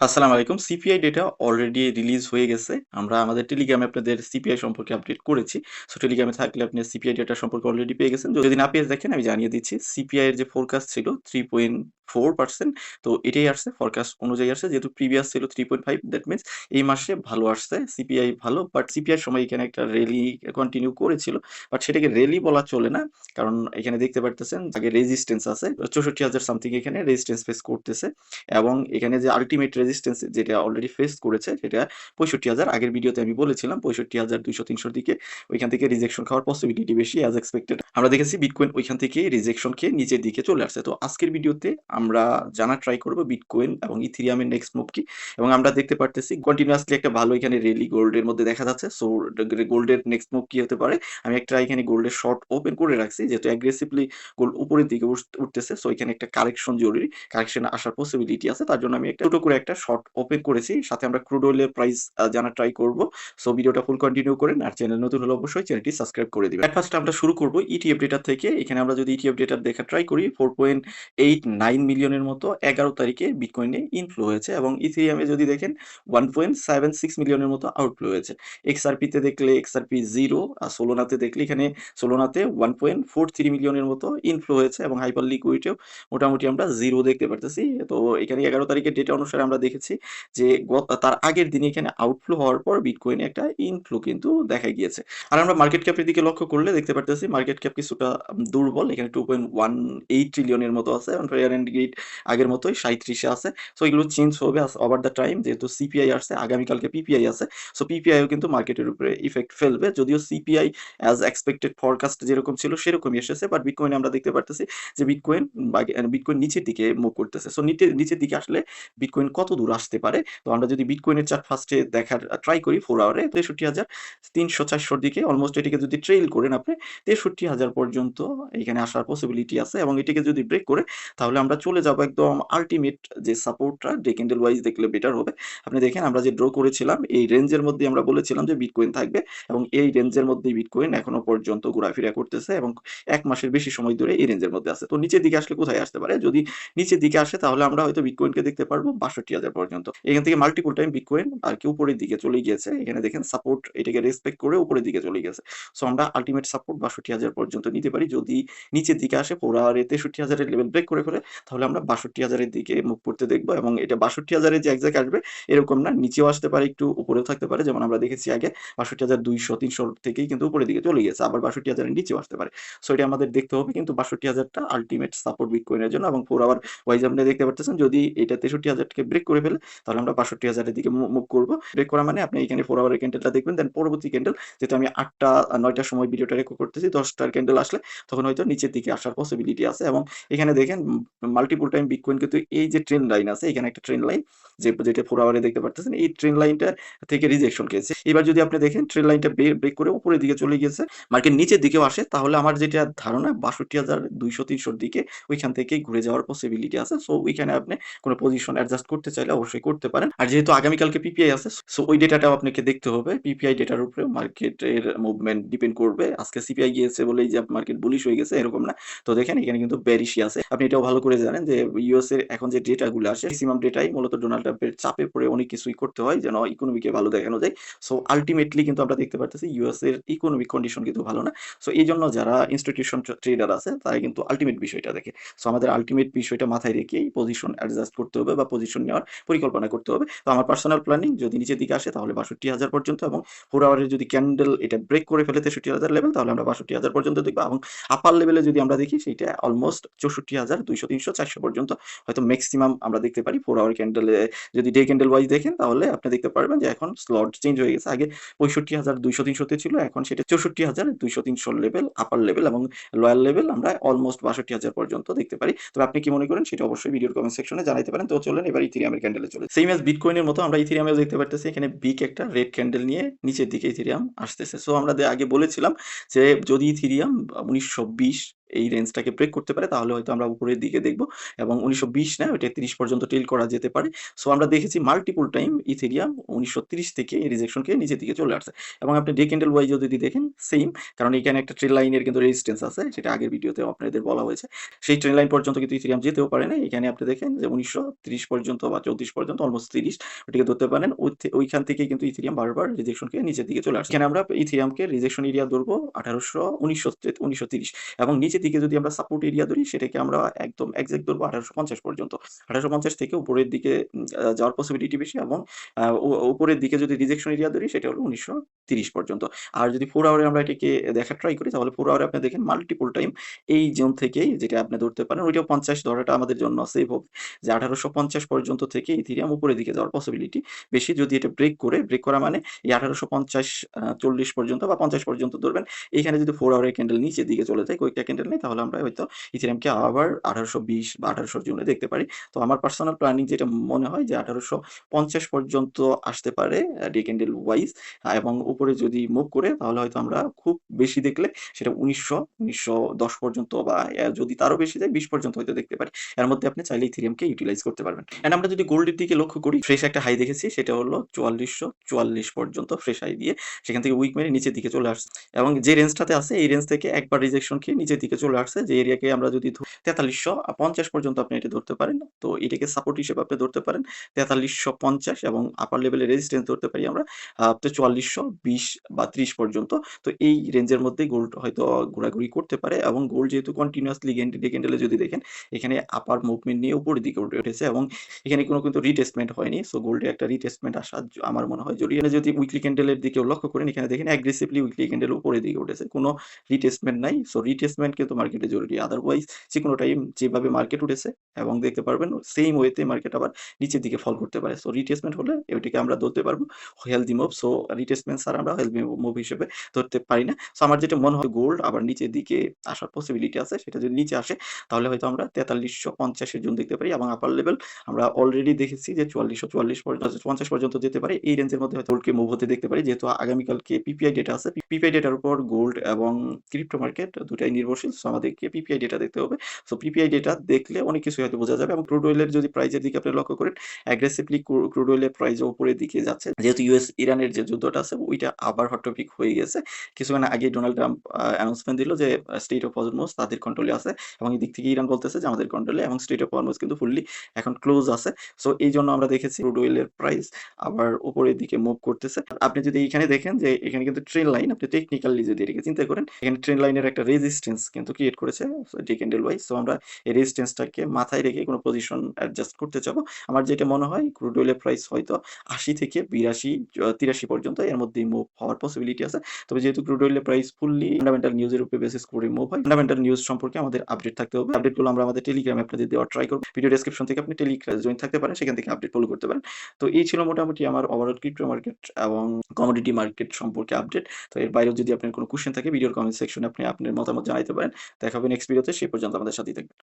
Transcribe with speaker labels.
Speaker 1: আসসালামু আলাইকুম। CPI data already release হয়ে গেছে। আমরা আমাদের টেলিগ্রামে আপনাদের সিপিআই সম্পর্কে আপডেট করেছি। সো টেলিগ্রামে থাকলে আপনি সিপিআই ডেটা সম্পর্কে অলরেডি পেয়ে গেছেন। যদি না পেয়ে দেখেন আমি জানিয়ে দিচ্ছি। সিপিআই এর যে ফোরকাস্ট ছিল 3.4%, তো এটাই আসছে, ফোরকাস্ট অনুযায়ী আসছে। যেহেতু প্রিভিয়াস ছিল 3.5, দ্যাট মিনস এই মাসে ভালো আসছে। সিপিআই ভালো, বাট সিপিআই এর সময় এখানে একটা র্যালি কন্টিনিউ করেছিল। বাট সেটাকে র্যালি বলা চলে না। কারণ এখানে দেখতে পারতেছেন আগে রেজিস্ট্যান্স আছে। 64,000 সামথিং এখানে রেজিস্ট্যান্স ফেস করতেছে। এবং এখানে যে আল্টিমেট রেজিস্ট্যান্স যেটা অলরেডি ফেস করেছে সেটা 65,000। আগের ভিডিওতে আমি বলেছিলাম 65,200-300 দিকে ওইখান থেকে রিজেকশন খাওয়ার পসিবিলিটি বেশি অ্যাজ এক্সপেক্টেড। আমরা দেখেছি বিটকয়েন ওইখান থেকে রিজেকশন খেয়ে নিচের দিকে চলে আসছে। তো আজকের ভিডিওতে আমরা জানার ট্রাই করব বিটকয়েন এবং ইথেরিয়ামের নেক্সট মুভ কি। এবং আমরা দেখতে পারতেছি কন্টিনিউয়াসলি একটা ভালো এখানে রেলি গোল্ডের মধ্যে দেখা যাচ্ছে। সো গোল্ডের নেক্সট মুভ কি হতে পারে। আমি একটা এখানে গোল্ডের শর্ট ওপেন করে রাখছি, যেহেতু অ্যাগ্রেসিভলি গোল্ড উপরের দিকে উঠতেছে। সো এখানে একটা কারেকশন জরুরি, কারেকশন আসার পসিবিলিটি আছে। তার জন্য আমি একটা ছোট করে একটা শর্ট ওপেন করেছি। সাথে আমরা ক্রুড অয়েলের প্রাইস জানার ট্রাই করব। সো ভিডিওটা ফুল কন্টিনিউ করেন, আর চ্যানেল নতুন হলে অবশ্যই চ্যানেলটি সাবস্ক্রাইব করে দিবেন। ফার্স্ট আমরা শুরু করব ইটিএফ ডেটা থেকে। এখানে আমরা যদি ইটিএফ ডেটা দেখা ট্রাই করি, 4.89 মিলিয়নের মতো 11 তারিখে বিটকয়েনে ইনফ্লো হয়েছে, এবং ইথেরিয়ামে যদি দেখেন 1.76 মিলিয়নের মতো আউটফ্লো হয়েছে। এক্সআরপি তে দেখলে এক্সআরপি জিরো, আর সোলোনাতে দেখলে এখানে সোলোনাতে 1.43 মিলিয়নের মতো ইনফ্লো হয়েছে, এবং হাইপার লিকুইডেও মোটামুটি আমরা জিরো দেখতে পারতেছি। তো এখানে 11 তারিখের ডেটা অনুসারে আমরা দেখেছি যে তার আগের দিনে এখানে আউটফ্লো হওয়ার পর বিটকয়েনে একটা ইনফ্লো কিন্তু দেখা গিয়েছে। আর আমরা মার্কেট ক্যাপের দিকে লক্ষ্য করলে দেখতে পারতেছি মার্কেট ক্যাপ কিছুটা দুর্বল। এখানে 2.18 ট্রিলিয়নের মতো আছে, এবং ফেয়ার অ্যান্ড গ্রিড আগের মতোই 37 এ আছে। সো এগুলো চেঞ্জ হবে ওভার দ্য টাইম, যেহেতু সিপিআই আসছে, আগামীকালকে পিপিআই আছে। সো পিপিআইও কিন্তু মার্কেটের উপরে ইফেক্ট ফেলবে, যদিও সিপিআই অ্যাজ এক্সপেক্টেড ফরকাস্ট যেরকম ছিল সেরকমই এসেছে। বাট বিটকয়েনে আমরা দেখতে পারতেছি যে বিটকয়েন নিচের দিকে মুভ করতেছে। সো নিচের দিকে আসলে বিটকয়েন কত দূর আসতে পারে। তো আমরা যদি বিটকয়েনের চার্ট ফার্স্টে দেখার ট্রাই করি 4 আওয়ারে, 63,300-400 দিকে অলমোস্ট এটিকে যদি ট্রেইল করেন আপনি 63,000 পর্যন্ত এখানে আসার পসিবিলিটি আছে, এবং এটিকে যদি ব্রেক করে তাহলে আমরা চলে যাব একদম আল্টিমেট যে সাপোর্টটা ডে ক্যান্ডেল ওয়াইজ দেখলে বেটার হবে। আপনি দেখেন আমরা যে ড্র করেছিলাম এই রেঞ্জের মধ্যে আমরা বলেছিলাম যে বিটকয়েন থাকবে, এবং এই রেঞ্জের মধ্যেই বিটকয়েন এখনো পর্যন্ত ঘোরাফেরা করতেছে, এবং 1 মাসের বেশি সময় ধরে এই রেঞ্জের মধ্যে আছে। তো নিচের দিকে আসলে কোথায় আসতে পারে? যদি নিচের দিকে আসে তাহলে আমরা হয়তো বিটকয়েনকে দেখতে পারবো 62,000 পর্যন্ত। এখান থেকে মাল্টিপল টাইম বিটকয়েন আর কি উপরের দিকে চলে গিয়েছে। এখানে দেখেন সাপোর্ট এটাকে রেসপেক্ট করে উপরের দিকে চলে গেছে। সো আমরা আল্টিমেট সাপোর্ট 62,000 পর্যন্ত নিতে পারি। যদি নিচের দিকে আসে 4 আওয়ারে 63,000 এর লেভেল ব্রেক করে ফেলে তাহলে আমরা 62,000 এর দিকে মুভ করতে দেখবো, এবং এটা 62,000 এর যে এক্সাক্ট আসবে এরকম না, নিচেও আসতে পারে, একটু উপরেও থাকতে পারে। যেমন আমরা দেখেছি আগে 62,200-300 থেকেই কিন্তু উপরের দিকে চলে গেছে, আবার 62,000 এর নিচেও আসতে পারে। সো এটা আমাদের দেখতে হবে, কিন্তু 62,000 টা আল্টিমেট সাপোর্ট বিটকয়েনের জন্য, এবং 4 আওয়ার ওয়াইজ আপনি দেখতে পারতেছেন যদি এটা 63,000 কে ব্রেক করে ফেলে তাহলে আমরা 62,000 এর দিকে মুভ করব। ব্রেক করা মানে আপনি এখানে 4 আওয়ারের ক্যান্ডেলটা দেখবেন, দেন পরবর্তী ক্যান্ডেল, যেহেতু আমি 8টা 9টার সময় ভিডিওটা রেকর্ড করতেছি, 10টার ক্যান্ডেল আসলে তখন হয়তো নিচের দিকে আসার পসিবিলিটি আছে। এবং এখানে দেখেন মাল্টিপল টাইম বিটকয়েন কিন্তু এই যে ট্রেন্ড লাইন আছে, এখানে একটা ট্রেন্ড লাইন যেটা 4 আওয়ারে দেখতে পারতেছেন, এই ট্রেন্ড লাইনটা থেকে রিজেকশন খেয়েছে। এবার যদি আপনি দেখেন ট্রেন্ড লাইনটা ব্রেক করে উপরের দিকে চলে গিয়েছে, মার্কেট নিচের দিকেও আসে, তাহলে আমার যেটা ধারণা 62,200-300 দিকে ওইখান থেকেই ঘুরে যাওয়ার পসিবিলিটি আছে। সো ওইখানে আপনি কোনো পজিশন অ্যাডজাস্ট করতে চাইলে অবশ্যই করতে পারেন। আর যেহেতু আগামীকালকে পিপিআই আছে, সো ওই ডেটাটাও আপনাকে দেখতে হবে। পিপিআই ডেটার উপরে মার্কেটের মুভমেন্ট ডিপেন্ড করবে। আজকে সিপিআই গিয়েছে বলেই যে মার্কেট বুলিশ হয়ে গেছে এরকম না। তো দেখেন এখানে কিন্তু বেয়ারিশই আছে। আপনি এটাও ভালো করে জানেন যে ইউএস এর এখন যে ডেটাগুলো আসে ম্যাক্সিমাম ডেটাই মূলত ডোনাল্ড ট্রাম্পের চাপে পড়ে অনেক কিছুই করতে হয় যেন ইকোনমিকে ভালো দেখানো যায়। সো আল্টিমেটলি কিন্তু আমরা দেখতে পারতেছি ইউএস এর ইকোনমিক কন্ডিশন কিন্তু ভালো না। সো এইজন্য যারা ইনস্টিটিউশন ট্রেডার আছে তারা কিন্তু আল্টিমেট বিষয়টা দেখে। সো আমাদের আল্টিমেট বিষয়টা মাথায় রেখেই পজিশন অ্যাডজাস্ট করতে হবে বা পজিশন নেওয়ার পরিকল্পনা করতে হবে। তো আমার পার্সোনাল প্ল্যানিং যদি নিচের দিকে আসে তাহলে 62,000 পর্যন্ত, এবং 4 আওয়ারের যদি ক্যান্ডেল এটা ব্রেক করে ফেলে 63,000 লেভেল তাহলে আমরা 62,000 পর্যন্ত দেখব, এবং আপার লেভেলে যদি আমরা দেখি সেটা অলমোস্ট 64,200-300-400 পর্যন্ত হয়তো ম্যাক্সিমাম আমরা দেখতে পারি। 4 আওয়ার ক্যান্ডেলে যদি ডে ক্যান্ডেল ওয়াইজ দেখেন তাহলে আপনি দেখতে পারবেন যে এখন স্লট চেঞ্জ হয়ে গেছে। আগে 65,200-300 তে ছিল, এখন সেটা 64,200-300 লেভেল আপার লেভেল, এবং লোয়ার লেভেল আমরা অলমোস্ট 62,000 পর্যন্ত দেখতে পারি। তবে আপনি কি মনে করেন সেটা অবশ্যই ভিডিওর কমেন্ট সেকশনে জানাইতে পারেন। তো চলেন এবার ইথেরিয়ামের ক্যান্ডেলে চলে সেম অ্যাজ বিটকয়েনের মতো আমরা ইথেরিয়ামেও দেখতে পারতেছি এখানে বিগ একটা রেড ক্যান্ডেল নিয়ে নিচের দিকে ইথেরিয়াম আসতেছে। সো আমরা আগে বলেছিলাম যে যদি ইথেরিয়াম 1920 এই রেঞ্জটাকে ব্রেক করতে পারে তাহলে হয়তো আমরা উপরের দিকে দেখব এবং 1920 না ওইটা 30 পর্যন্ত টেল করা যেতে পারে। সো আমরা দেখেছি মাল্টিপল টাইম ইথেরিয়াম 1930 থেকে এই রিজেকশন খেয়ে নিচের দিকে চলে আসছে এবং আপনি ডে ক্যান্ডেল ওয়াইজও যদি দেখেন সেম, কারণ এখানে একটা ট্রেন লাইনের কিন্তু রেজিস্ট্যান্স আছে, সেটা আগের ভিডিওতে আপনাদের বলা হয়েছে। সেই ট্রেন লাইন পর্যন্ত কিন্তু ইথেরিয়াম যেতেও পারে না। এখানে আপনি দেখেন যে 1930 পর্যন্ত বা 34 পর্যন্ত অলমোস্ট 30 ওটিকে ধরতে পারেন। ওইখান থেকেই কিন্তু ইথেরিয়াম বারবার রিজেকশন খেয়ে নিচের দিকে চলে আসছে। এখানে আমরা ইথেরিয়ামকে রিজেকশন এরিয়া ধরবো 1930 এবং নিচের দিকে যদি আমরা সাপোর্ট এরিয়া ধরি সেটাকে আমরা একদম এক্সাক্ট ধরবো 1850 পর্যন্ত। 1850 থেকে উপরের দিকে যাওয়ার পসিবিলিটি বেশি এবং উপরের দিকে যদি রিজেকশন এরিয়া ধরি সেটা হলো 1930 পর্যন্ত। আর যদি 4 আওয়ারে আমরা এটাকে দেখার ট্রাই করি তাহলে 4 আওয়ারে আপনি দেখেন মাল্টিপল টাইম এই জোন থেকেই যেটা আপনি ধরতে পারেন ওইটাও 50 ধরাটা আমাদের জন্য সেফ হবে যে 1850 পর্যন্ত থেকে ইথেরিয়াম উপরের দিকে যাওয়ার পসিবিলিটি বেশি। যদি এটা ব্রেক করা মানে এই 1850 40 পর্যন্ত বা 50 পর্যন্ত ধরবেন। এইখানে যদি 4 আওয়ারের ক্যান্ডেল নিচের দিকে চলে যায়, কয়েকটা ক্যান্ডেল নেই, তাহলে আমরা হয়তো ইথেরিয়ামকে আবার 1820 বা 1800 জোনে দেখতে পারি। তো আমার পার্সোনাল প্ল্যানিং যেটা মনে হয় যে 1850 পর্যন্ত আসতে পারে ডে ক্যান্ডেল ওয়াইজ এবং উপরে যদি মুভ করে তাহলে হয়তো আমরা খুব বেশি দেখলে সেটা 1910 পর্যন্ত বা যদি তারও বেশি যায় 20 পর্যন্ত হয়তো দেখতে পারি। এর মধ্যে আপনি চাইলে ইথেরিয়ামকে ইউটিলাইজ করতে পারবেন। এন্ড আমরা যদি গোল্ডের দিকে লক্ষ্য করি, ফ্রেশ একটা হাই দেখেছি, সেটা হলো 4444 পর্যন্ত ফ্রেশ হাই দিয়ে সেখান থেকে উইক মেরে নিচের দিকে চলে আসছে এবং যে রেঞ্জটাতে আছে এই রেঞ্জ থেকে একবার রিজেকশন খেয়ে নিচের দিকে চলে আসছে, যে এরিয়াকে আমরা যদি 4350 পর্যন্ত আপনি এটা ধরতে পারেন। তো এটাকে সাপোর্ট হিসেবে আপনি ধরতে পারেন 4350 এবং আপার লেভেলের রেজিস্ট্যান্স ধরতে পারি আমরা আপনার 4420 বা 30 পর্যন্ত। তো এই রেঞ্জের মধ্যে গোল্ড হয়তো ঘোরাঘুরি করতে পারে এবং গোল্ড যেহেতু কন্টিনিউয়াসলি ডে ক্যান্ডেলে যদি দেখেন এখানে আপার মুভমেন্ট নিয়ে উপরের দিকে উঠেছে এবং এখানে কোনো কিন্তু রিটেস্টমেন্ট হয়নি। সো গোল্ডে একটা রিটেস্টমেন্ট আসা আমার মনে হয় জরুরি। এখানে যদি উইকলি ক্যান্ডেলের দিকেও লক্ষ্য করেন, এখানে দেখেন অ্যাগ্রেসিভলি উইকলি ক্যান্ডেল উপরের দিকে উঠেছে, কোনো রিটেস্টমেন্ট নাই। সো রিটেস্টমেন্ট কিন্তু মার্কেটে জরুরি, আদারওয়াইজ যে কোনো টাইম যেভাবে মার্কেট উঠেছে এবং দেখতে পারবেন সেম ওয়েতে মার্কেট আবার নিচের দিকে ফল করতে পারে। সো রিটেস্টমেন্ট হলে এটিকে আমরা ধরতে পারবো হেলদি মুভ। সো রিটেস্টমেন্ট ছাড়া আমরা হেলদি মুভ হিসেবে ধরতে পারি না। সো আমার যেটা মনে হয় গোল্ড আবার নিচের দিকে আসার পসিবিলিটি আছে, সেটা যদি নিচে আসে তাহলে হয়তো আমরা 4350 এর জোন দেখতে পারি এবং আপার লেভেল আমরা অলরেডি দেখেছি যে 4440 পর্যন্ত 50 পর্যন্ত যেতে পারে। এই রেঞ্জের মধ্যে হয়তো গোল্ডকে মুভ হতে দেখতে পারি, যেহেতু আগামীকালকে পিপিআই ডেটা আছে। পিপিআই ডেটার উপর গোল্ড এবং ক্রিপ্টো মার্কেট দুটাই নির্ভরশীল। সো আমাদেরকে পিপিআই ডেটা দেখতে হবে। সো পিপিআই ডেটা দেখলে অনেক কিছু হয়তো বোঝা যাবে এবং ক্রুড অয়েলের যদি প্রাইসের দিকে আপনি লক্ষ্য করেন, অ্যাগ্রেসিভলি ক্রুড অয়েলের প্রাইস উপরের দিকে যাচ্ছে, যেহেতু ইউএস ইরানের যে যুদ্ধটা আছে ওইটা আবার হট টপিক হয়ে গেছে। কিছুক্ষণ আগে ডোনাল্ড ট্রাম্প অ্যানাউন্সমেন্ট দিল যে স্টেট অফ হরমুজ তাদের কন্ট্রোলে আছে এবং এই দিক থেকে ইরান বলতেছে যে আমাদের কন্ট্রোলে, এবং স্টেট অফ হরমুজ কিন্তু ফুললি এখন ক্লোজ আছে। সো এই জন্য আমরা দেখেছি ক্রুড অয়েলের প্রাইস আবার উপরের দিকে মুভ করতেছে। আপনি যদি এখানে দেখেন যে এখানে কিন্তু ট্রেন লাইন, আপনি টেকনিক্যালি যদি এটাকে চিন্তা করেন, এখানে ট্রেন লাইনের একটা রেজিস্ট্যান্স কিন্তু ক্রিয়েট করেছে ডে ক্যান্ডেল ওয়াইজ। সো আমরা এই রেজিস্ট্যান্সটাকে মাথায় রেখে কোনো পজিশন অ্যাডজাস্ট করতে চাবো। আমার যেটা মনে হয় ক্রুড অয়েলের প্রাইস হয়তো 80 থেকে 82 83 পর্যন্ত এর মধ্যেই মুভ হওয়ার পসিবিলিটি আছে। তবে যেহেতু ক্রুড অয়েলের প্রাইস ফুললি ফান্ডামেন্টাল নিউজের উপরে বেসিস করে মুভ হয়, ফান্ডামেন্টাল নিউজ সম্পর্কে আমাদের আপডেট থাকতে হবে। আপডেটগুলো আমরা আমাদের টেলিগ্রামে আপনাদের দেওয়ার ট্রাই করব। ভিডিও ডেসক্রিপশন থেকে আপনি টেলিগ্রাম জয়েন থাকতে পারেন, সেখান থেকে আপডেট ফলো করতে পারেন। তো এই ছিল মোটামুটি আমার ওভারঅল ক্রিপ্টো মার্কেট এবং কমোডিটি মার্কেট সম্পর্কে আপডেট। তো এর বাইরেও যদি আপনার কোনো কোশ্চেন থাকে ভিডিওর কমেন্ট সেকশনে আপনি আপনার মতামত জানাতে পারেন। দেখা হবে নেক্সট ভিডিওতে, সেই পর্যন্ত আমাদের সাথেই থাকবেন।